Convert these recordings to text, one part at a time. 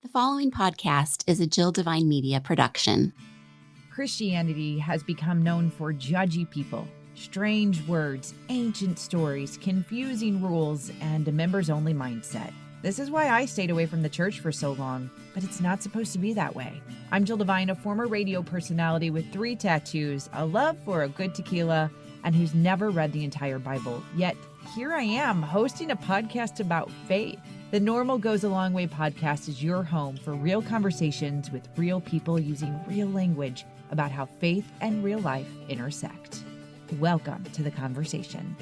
The following podcast is a Jill Divine Media production. Christianity has become known for judgy people, strange words, ancient stories, confusing rules, and a members-only mindset. This is why I stayed away from the church for so long, but it's not supposed to be that way. I'm Jill Divine, a former radio personality with 3 tattoos, a love for a good tequila, and who's never read the entire Bible. Yet, here I am, hosting a podcast about faith. The Normal Goes a Long Way podcast is your home for real conversations with real people using real language about how faith and real life intersect. Welcome to the conversation.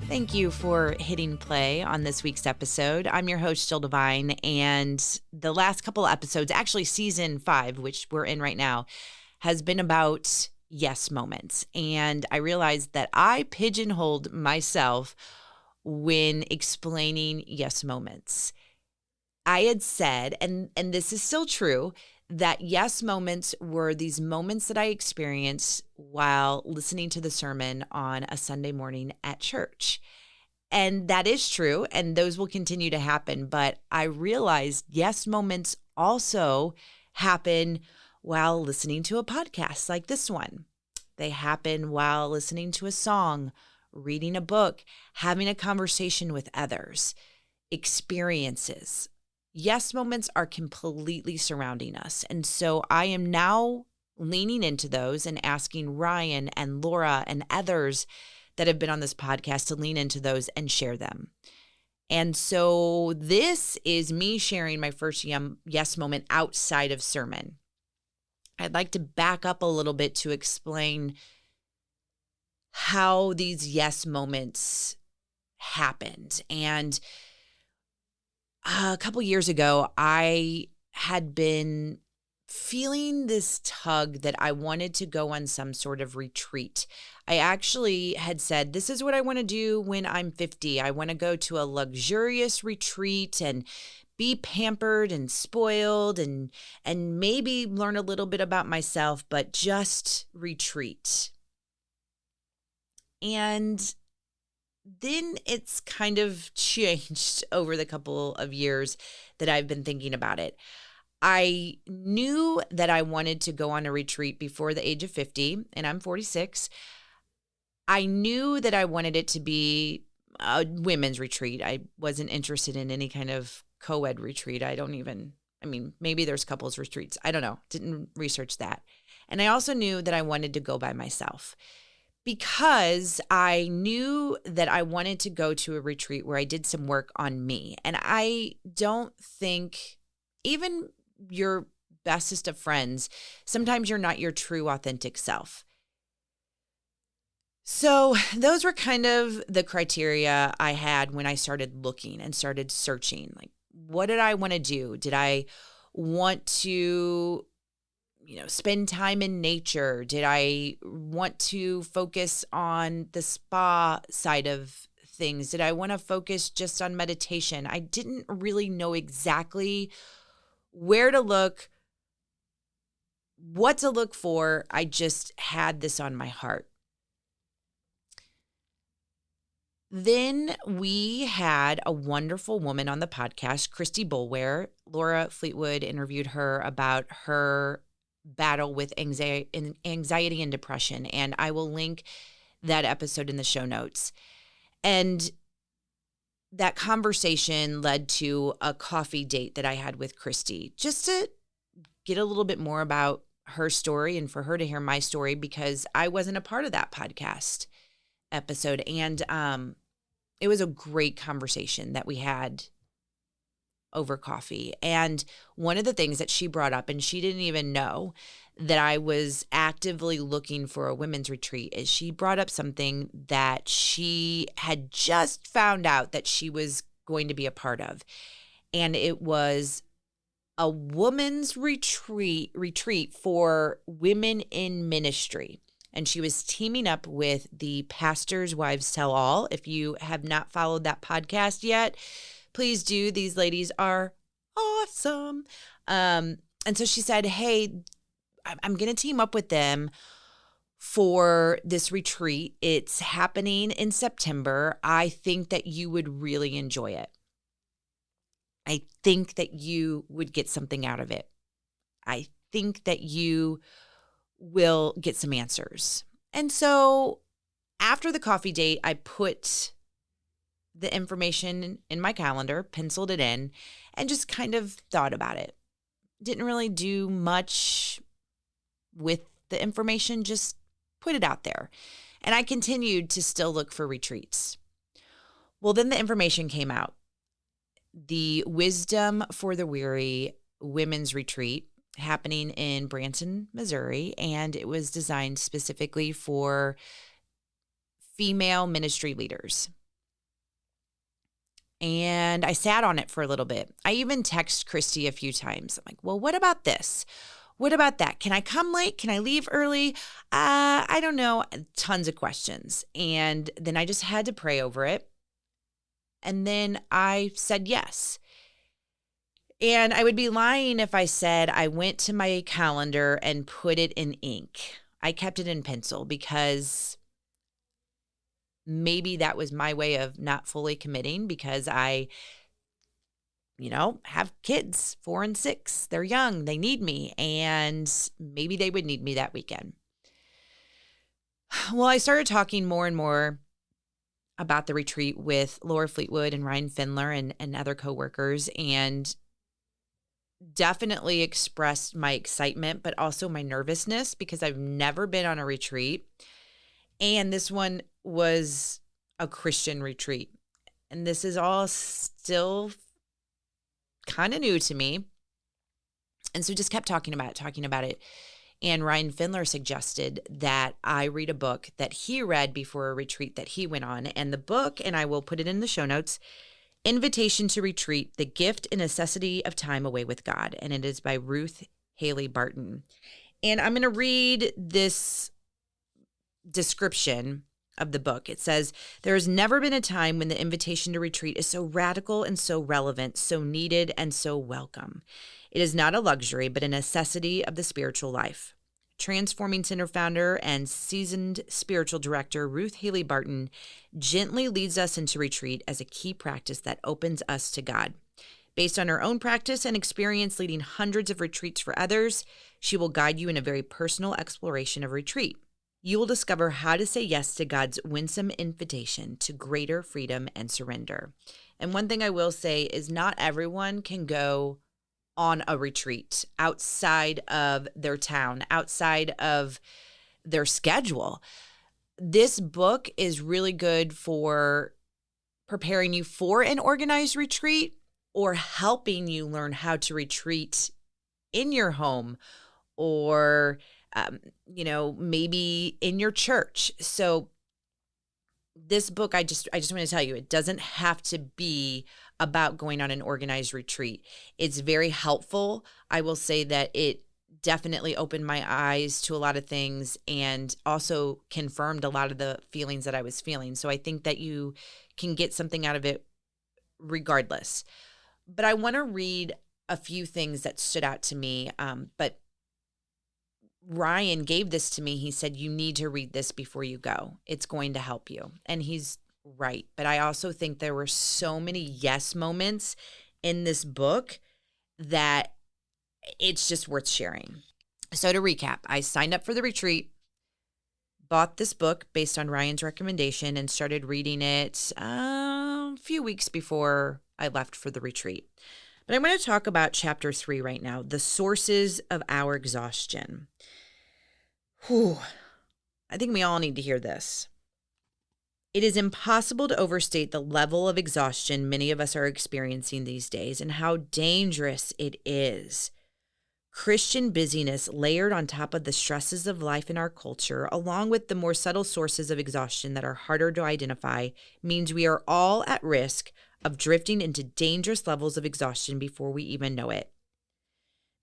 Thank you for hitting play on this week's episode. I'm your host, Jill Divine, and the last couple episodes, actually season 5, which we're in right now, has been about yes moments. And I realized that I pigeonholed myself when explaining yes moments. I had said, and this is still true, that yes moments were these moments that I experienced while listening to the sermon on a Sunday morning at church. And that is true, and those will continue to happen. But I realized yes moments also happen while listening to a podcast like this one. They happen while listening to a song, reading a book, having a conversation with others, experiences. Yes moments are completely surrounding us. And so I am now leaning into those and asking Ryan and Laura and others that have been on this podcast to lean into those and share them. And so this is me sharing my first yes moment outside of sermon. I'd like to back up a little bit to explain how these yes moments happened. And a couple years ago, I had been feeling this tug that I wanted to go on some sort of retreat. I actually had said, this is what I want to do when I'm 50. I want to go to a luxurious retreat and be pampered and spoiled and maybe learn a little bit about myself, but just retreat. And then it's kind of changed over the couple of years that I've been thinking about it. I knew that I wanted to go on a retreat before the age of 50, and I'm 46. I knew that I wanted it to be a women's retreat. I wasn't interested in any kind of co-ed retreat. Maybe there's couples retreats. I don't know. Didn't research that. And I also knew that I wanted to go by myself, because I knew that I wanted to go to a retreat where I did some work on me. And I don't think, even your bestest of friends, sometimes you're not your true, authentic self. So those were kind of the criteria I had when I started looking and started searching. Like, what did I want to do? Did I want to spend time in nature? Did I want to focus on the spa side of things? Did I want to focus just on meditation? I didn't really know exactly where to look, what to look for. I just had this on my heart. Then we had a wonderful woman on the podcast, Christy Boulware. Laura Fleetwood interviewed her about her battle with anxiety and depression. And I will link that episode in the show notes. And that conversation led to a coffee date that I had with Christy, just to get a little bit more about her story and for her to hear my story, because I wasn't a part of that podcast episode. And it was a great conversation that we had over coffee. And one of the things that she brought up, and she didn't even know that I was actively looking for a women's retreat, is she brought up something that she had just found out that she was going to be a part of. And it was a women's retreat for women in ministry. And she was teaming up with the Pastor's Wives Tell All. If you have not followed that podcast yet, please do. These ladies are awesome. And so she said, hey, I'm going to team up with them for this retreat. It's happening in September. I think that you would really enjoy it. I think that you would get something out of it. I think that you will get some answers. And so after the coffee date, I put the information in my calendar, penciled it in, and just kind of thought about it. Didn't really do much with the information, just put it out there. And I continued to still look for retreats. Well, then the information came out. The Wisdom for the Weary Women's Retreat happening in Branson, Missouri, and it was designed specifically for female ministry leaders. And I sat on it for a little bit. I even texted Christy a few times. I'm like, well, what about this? What about that? Can I come late? Can I leave early? I don't know. Tons of questions. And then I just had to pray over it. And then I said yes. And I would be lying if I said I went to my calendar and put it in ink. I kept it in pencil because maybe that was my way of not fully committing, because I, have kids, 4 and 6. They're young. They need me. And maybe they would need me that weekend. Well, I started talking more and more about the retreat with Laura Fleetwood and Ryan Findler and other coworkers, and definitely expressed my excitement, but also my nervousness, because I've never been on a retreat. And this one was a Christian retreat. And this is all still kind of new to me. And so just kept talking about it. And Ryan Findler suggested that I read a book that he read before a retreat that he went on. And the book, and I will put it in the show notes, Invitation to Retreat, The Gift and Necessity of Time Away with God. And it is by Ruth Haley Barton. And I'm going to read this description of the book. It says, there has never been a time when the invitation to retreat is so radical and so relevant, so needed and so welcome. It is not a luxury, but a necessity of the spiritual life. Transforming Center founder and seasoned spiritual director Ruth Haley Barton gently leads us into retreat as a key practice that opens us to God. Based on her own practice and experience leading hundreds of retreats for others, she will guide you in a very personal exploration of retreat. You will discover how to say yes to God's winsome invitation to greater freedom and surrender. And one thing I will say is not everyone can go on a retreat outside of their town, outside of their schedule. This book is really good for preparing you for an organized retreat or helping you learn how to retreat in your home or maybe in your church. So this book, I just want to tell you, it doesn't have to be about going on an organized retreat. It's very helpful. I will say that it definitely opened my eyes to a lot of things and also confirmed a lot of the feelings that I was feeling. So I think that you can get something out of it regardless. But I want to read a few things that stood out to me. But Ryan gave this to me. He said, you need to read this before you go. It's going to help you. And he's right. But I also think there were so many yes moments in this book that it's just worth sharing. So to recap, I signed up for the retreat, bought this book based on Ryan's recommendation, and started reading it a few weeks before I left for the retreat. But I'm going to talk about chapter 3 right now, the sources of our exhaustion. Whew. I think we all need to hear this. It is impossible to overstate the level of exhaustion many of us are experiencing these days and how dangerous it is. Christian busyness layered on top of the stresses of life in our culture, along with the more subtle sources of exhaustion that are harder to identify, means we are all at risk of drifting into dangerous levels of exhaustion before we even know it.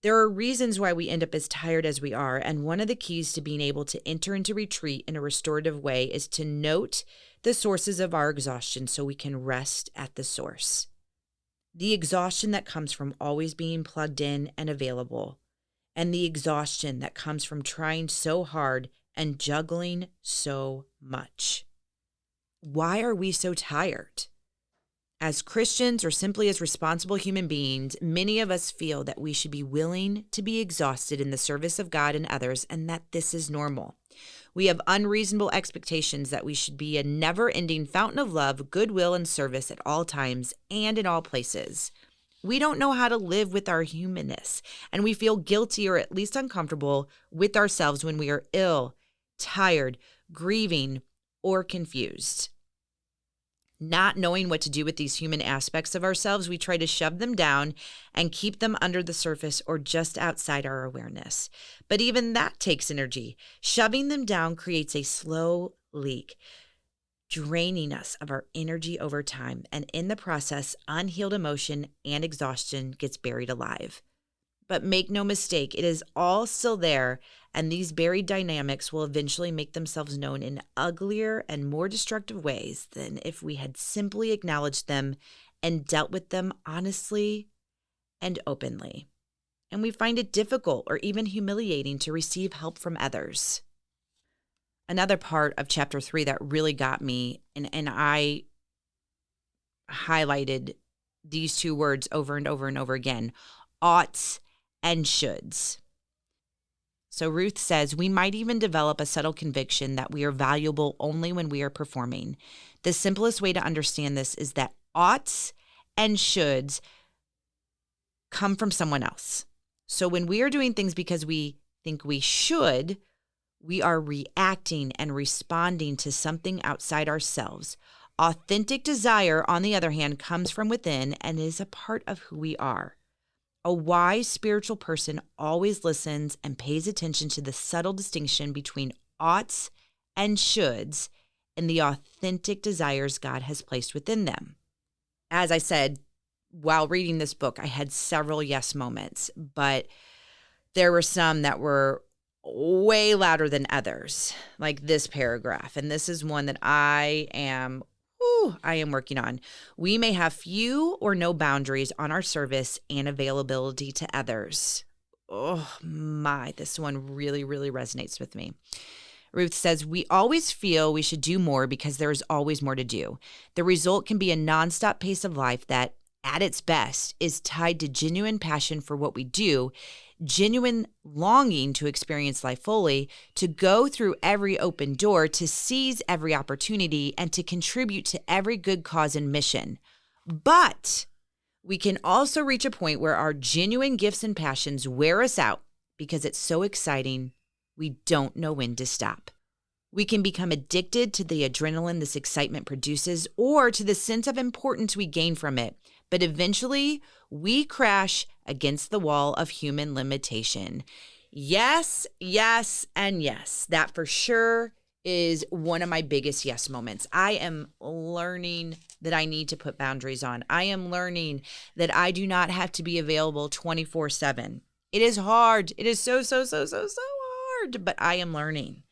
There are reasons why we end up as tired as we are, and one of the keys to being able to enter into retreat in a restorative way is to note the sources of our exhaustion so we can rest at the source. The exhaustion that comes from always being plugged in and available, and the exhaustion that comes from trying so hard and juggling so much. Why are we so tired? As Christians or simply as responsible human beings, many of us feel that we should be willing to be exhausted in the service of God and others, and that this is normal. We have unreasonable expectations that we should be a never-ending fountain of love, goodwill, and service at all times and in all places. We don't know how to live with our humanness, and we feel guilty or at least uncomfortable with ourselves when we are ill, tired, grieving, or confused. Not knowing what to do with these human aspects of ourselves, we try to shove them down and keep them under the surface or just outside our awareness. But even that takes energy. Shoving them down creates a slow leak, draining us of our energy over time. And in the process, unhealed emotion and exhaustion gets buried alive. But make no mistake, it is all still there, and these buried dynamics will eventually make themselves known in uglier and more destructive ways than if we had simply acknowledged them and dealt with them honestly and openly. And we find it difficult or even humiliating to receive help from others. Another part of chapter 3 that really got me, and I highlighted these two words over and over and over again, oughts and shoulds. So Ruth says, we might even develop a subtle conviction that we are valuable only when we are performing. The simplest way to understand this is that oughts and shoulds come from someone else. So when we are doing things because we think we should, we are reacting and responding to something outside ourselves. Authentic desire, on the other hand, comes from within and is a part of who we are. A wise spiritual person always listens and pays attention to the subtle distinction between oughts and shoulds and the authentic desires God has placed within them. As I said, while reading this book, I had several yes moments, but there were some that were way louder than others, like this paragraph. And this is one that I am working on. We may have few or no boundaries on our service and availability to others. Oh my, this one really, really resonates with me. Ruth says, we always feel we should do more because there is always more to do. The result can be a nonstop pace of life that, at its best, is tied to genuine passion for what we do, genuine longing to experience life fully, to go through every open door, to seize every opportunity, and to contribute to every good cause and mission. But we can also reach a point where our genuine gifts and passions wear us out because it's so exciting, we don't know when to stop. We can become addicted to the adrenaline this excitement produces or to the sense of importance we gain from it. But eventually, we crash against the wall of human limitation. Yes, yes, and yes. That for sure is one of my biggest yes moments. I am learning that I need to put boundaries on. I am learning that I do not have to be available 24/7. It is hard. It is so hard, but I am learning.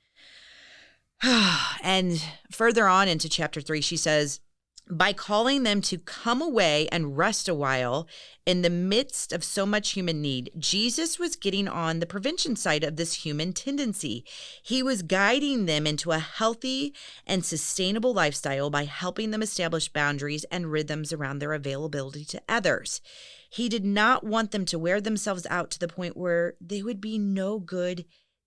And further on into chapter 3, she says, by calling them to come away and rest a while in the midst of so much human need, Jesus was getting on the prevention side of this human tendency. He was guiding them into a healthy and sustainable lifestyle by helping them establish boundaries and rhythms around their availability to others. He did not want them to wear themselves out to the point where they would be no good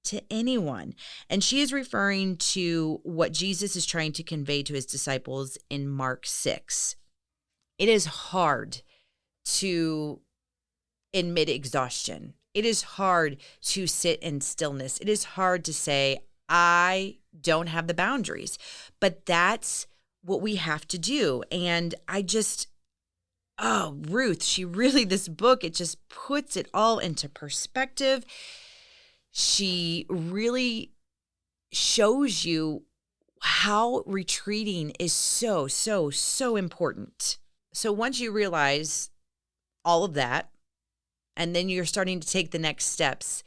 to anyone. And she is referring to what Jesus is trying to convey to his disciples in Mark 6. It is hard to admit exhaustion. It is hard to sit in stillness. It is hard to say, I don't have the boundaries. But that's what we have to do. And Ruth, this book, it just puts it all into perspective. She really shows you how retreating is so important. So once you realize all of that, and then you're starting to take the next steps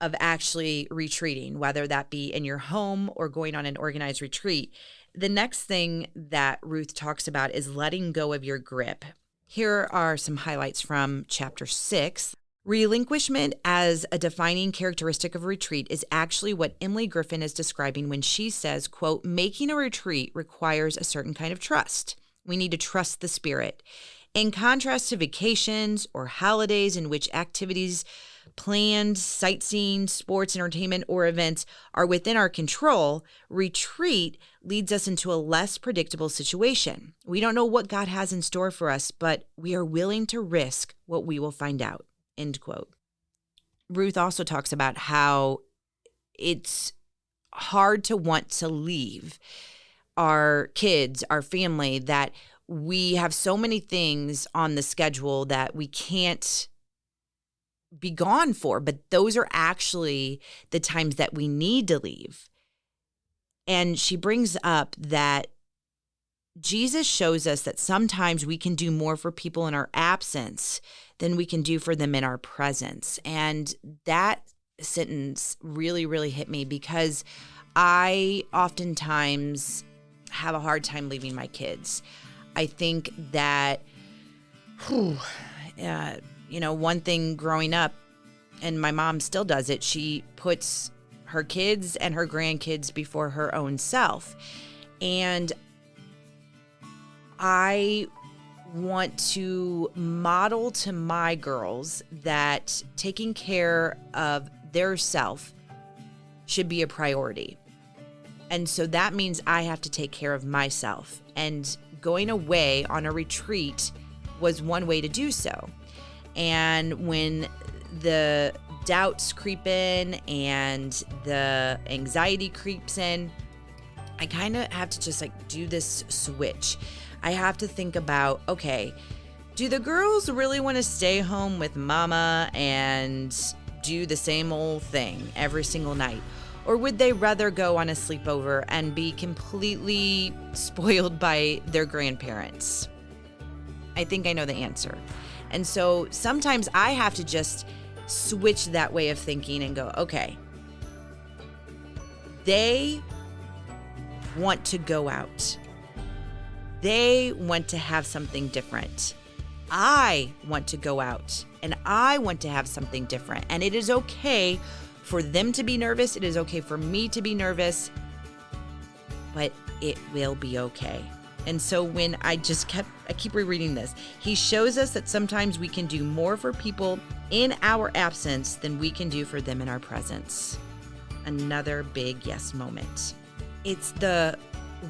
of actually retreating, whether that be in your home or going on an organized retreat, the next thing that Ruth talks about is letting go of your grip. Here are some highlights from chapter 6. Relinquishment as a defining characteristic of retreat is actually what Emily Griffin is describing when she says, quote, making a retreat requires a certain kind of trust. We need to trust the Spirit. In contrast to vacations or holidays in which activities planned, sightseeing, sports, entertainment, or events are within our control, retreat leads us into a less predictable situation. We don't know what God has in store for us, but we are willing to risk what we will find out. End quote. Ruth also talks about how it's hard to want to leave our kids, our family, that we have so many things on the schedule that we can't be gone for, but those are actually the times that we need to leave. And she brings up that Jesus shows us that sometimes we can do more for people in our absence than we can do for them in our presence. And that sentence really, really hit me because I oftentimes have a hard time leaving my kids. I think that, one thing growing up, and my mom still does it, she puts her kids and her grandkids before her own self. And I want to model to my girls that taking care of their self should be a priority. And so that means I have to take care of myself. And going away on a retreat was one way to do so. And when the doubts creep in and the anxiety creeps in, I kind of have to just do this switch. I have to think about, okay, do the girls really want to stay home with mama and do the same old thing every single night? Or would they rather go on a sleepover and be completely spoiled by their grandparents? I think I know the answer. And so sometimes I have to just switch that way of thinking and go, okay, they want to go out. They want to have something different. I want to go out and I want to have something different. And it is okay for them to be nervous. It is okay for me to be nervous, but it will be okay. And so when I keep rereading this, he shows us that sometimes we can do more for people in our absence than we can do for them in our presence. Another big yes moment. It's the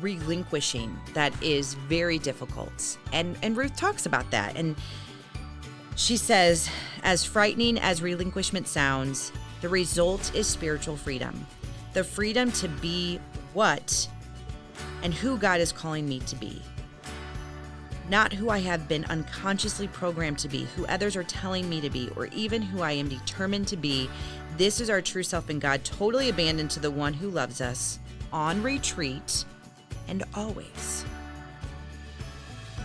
relinquishing that is very difficult. And Ruth talks about that. And she says, as frightening as relinquishment sounds, the result is spiritual freedom. The freedom to be what and who God is calling me to be. Not who I have been unconsciously programmed to be, who others are telling me to be, or even who I am determined to be. This is our true self in God, totally abandoned to the one who loves us, on retreat, and always.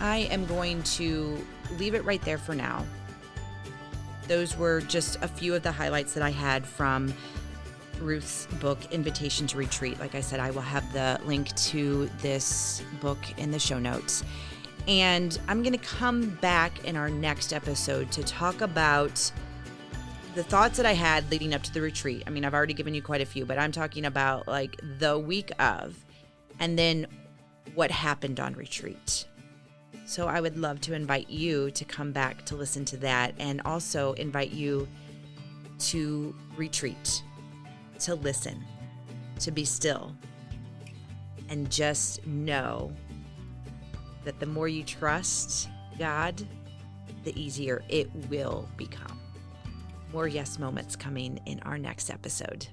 I am going to leave it right there for now. Those were just a few of the highlights that I had from Ruth's book, Invitation to Retreat. Like I said, I will have the link to this book in the show notes. And I'm going to come back in our next episode to talk about the thoughts that I had leading up to the retreat. I mean, I've already given you quite a few, but I'm talking about the week of, and then what happened on retreat. So I would love to invite you to come back to listen to that, and also invite you to retreat, to listen, to be still, and just know that the more you trust God, the easier it will become. More yes moments coming in our next episode.